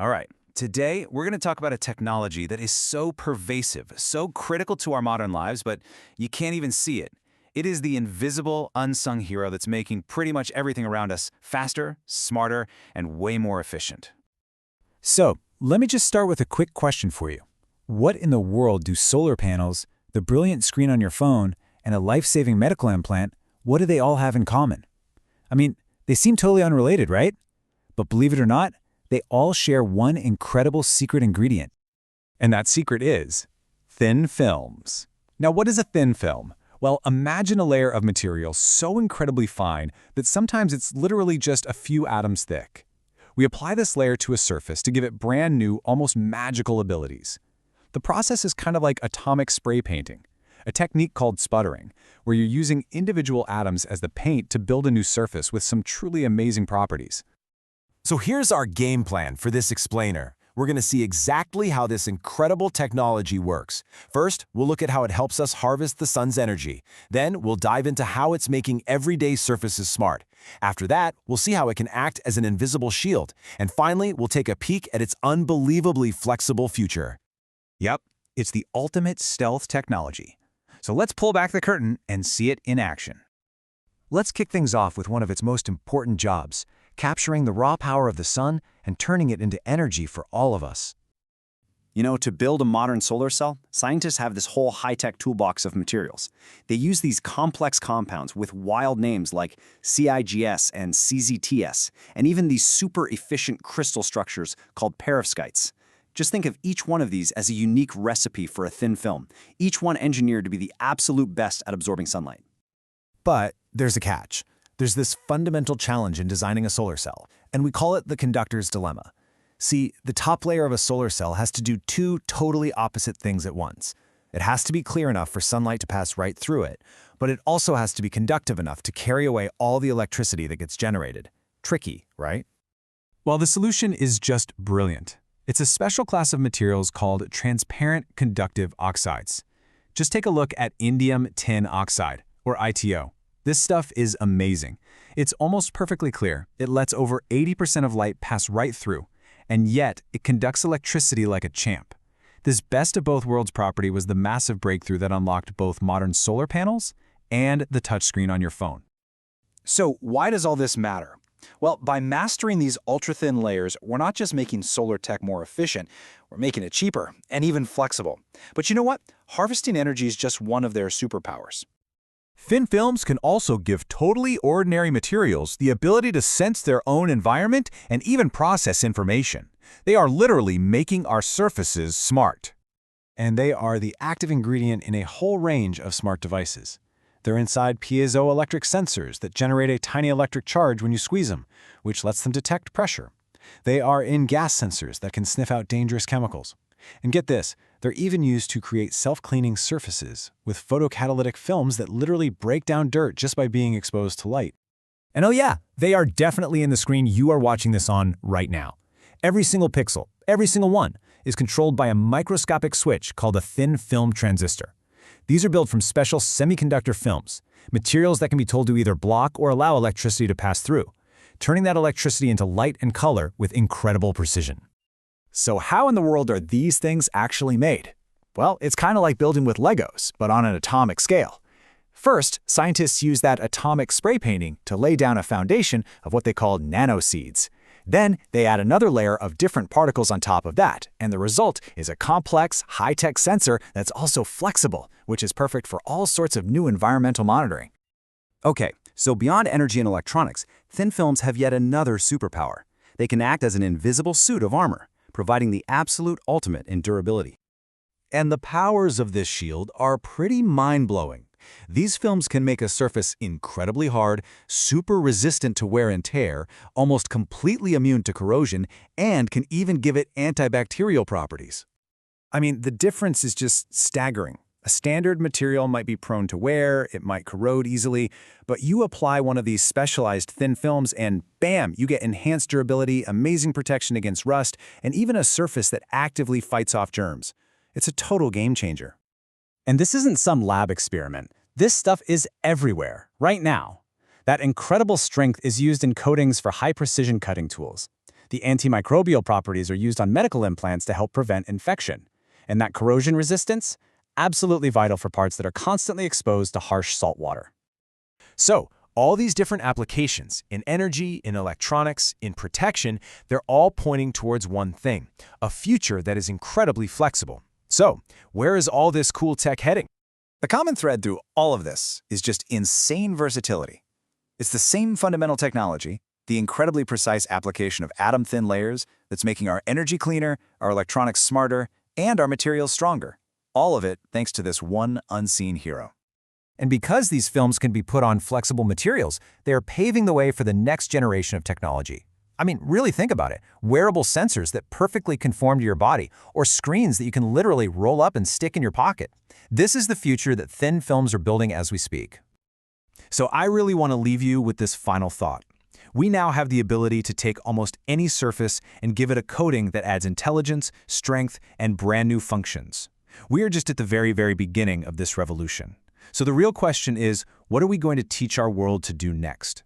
All right, today we're going to talk about a technology that is so pervasive, so critical to our modern lives, but you can't even see it. It is the invisible, unsung hero that's making pretty much everything around us faster, smarter, and way more efficient. So, let me just start with a quick question for you. What in the world do solar panels, the brilliant screen on your phone, and a life-saving medical implant, what do they all have in common? I mean, they seem totally unrelated, right? But believe it or not, they all share one incredible secret ingredient. And that secret is thin films. Now, what is a thin film? Well, imagine a layer of material so incredibly fine that sometimes it's literally just a few atoms thick. We apply this layer to a surface to give it brand new, almost magical abilities. The process is kind of like atomic spray painting, a technique called sputtering, where you're using individual atoms as the paint to build a new surface with some truly amazing properties. So here's our game plan for this explainer. We're going to see exactly how this incredible technology works. First, we'll look at how it helps us harvest the sun's energy. Then, we'll dive into how it's making everyday surfaces smart. After that, we'll see how it can act as an invisible shield. And finally, we'll take a peek at its unbelievably flexible future. Yep, it's the ultimate stealth technology. So let's pull back the curtain and see it in action. Let's kick things off with one of its most important jobs, capturing the raw power of the sun and turning it into energy for all of us. You know, to build a modern solar cell, scientists have this whole high-tech toolbox of materials. They use these complex compounds with wild names like CIGS and CZTS, and even these super efficient crystal structures called perovskites. Just think of each one of these as a unique recipe for a thin film, each one engineered to be the absolute best at absorbing sunlight. But there's a catch. There's this fundamental challenge in designing a solar cell, and we call it the conductor's dilemma. See, the top layer of a solar cell has to do two totally opposite things at once. It has to be clear enough for sunlight to pass right through it, but it also has to be conductive enough to carry away all the electricity that gets generated. Tricky, right? Well, the solution is just brilliant. It's a special class of materials called transparent conductive oxides. Just take a look at indium tin oxide, or ITO. This stuff is amazing. It's almost perfectly clear. It lets over 80% of light pass right through, and yet it conducts electricity like a champ. This best of both worlds property was the massive breakthrough that unlocked both modern solar panels and the touchscreen on your phone. So why does all this matter? Well, by mastering these ultra-thin layers, we're not just making solar tech more efficient, we're making it cheaper and even flexible. But you know what? Harvesting energy is just one of their superpowers. Thin films can also give totally ordinary materials the ability to sense their own environment and even process information. They are literally making our surfaces smart. And they are the active ingredient in a whole range of smart devices. They're inside piezoelectric sensors that generate a tiny electric charge when you squeeze them, which lets them detect pressure. They are in gas sensors that can sniff out dangerous chemicals. And get this, they're even used to create self-cleaning surfaces with photocatalytic films that literally break down dirt just by being exposed to light. And oh yeah, they are definitely in the screen you are watching this on right now. Every single pixel, every single one, is controlled by a microscopic switch called a thin film transistor. These are built from special semiconductor films, materials that can be told to either block or allow electricity to pass through, turning that electricity into light and color with incredible precision. So how in the world are these things actually made? Well, it's kind of like building with Legos, but on an atomic scale. First, scientists use that atomic spray painting to lay down a foundation of what they call nanoseeds. Then they add another layer of different particles on top of that, and the result is a complex, high-tech sensor that's also flexible, which is perfect for all sorts of new environmental monitoring. Okay, so beyond energy and electronics, thin films have yet another superpower. They can act as an invisible suit of armor, providing the absolute ultimate in durability. And the powers of this shield are pretty mind-blowing. These films can make a surface incredibly hard, super resistant to wear and tear, almost completely immune to corrosion, and can even give it antibacterial properties. I mean, the difference is just staggering. A standard material might be prone to wear, it might corrode easily, but you apply one of these specialized thin films and bam, you get enhanced durability, amazing protection against rust, and even a surface that actively fights off germs. It's a total game changer. And this isn't some lab experiment. This stuff is everywhere, right now. That incredible strength is used in coatings for high-precision cutting tools. The antimicrobial properties are used on medical implants to help prevent infection. And that corrosion resistance? Absolutely vital for parts that are constantly exposed to harsh salt water. So, all these different applications, in energy, in electronics, in protection, they're all pointing towards one thing, a future that is incredibly flexible. So, where is all this cool tech heading? The common thread through all of this is just insane versatility. It's the same fundamental technology, the incredibly precise application of atom-thin layers that's making our energy cleaner, our electronics smarter, and our materials stronger. All of it thanks to this one unseen hero. And because these films can be put on flexible materials, they are paving the way for the next generation of technology. I mean, really think about it. Wearable sensors that perfectly conform to your body, or screens that you can literally roll up and stick in your pocket. This is the future that thin films are building as we speak. So I really want to leave you with this final thought. We now have the ability to take almost any surface and give it a coating that adds intelligence, strength, and brand new functions. We are just at the very, very beginning of this revolution. So the real question is, what are we going to teach our world to do next?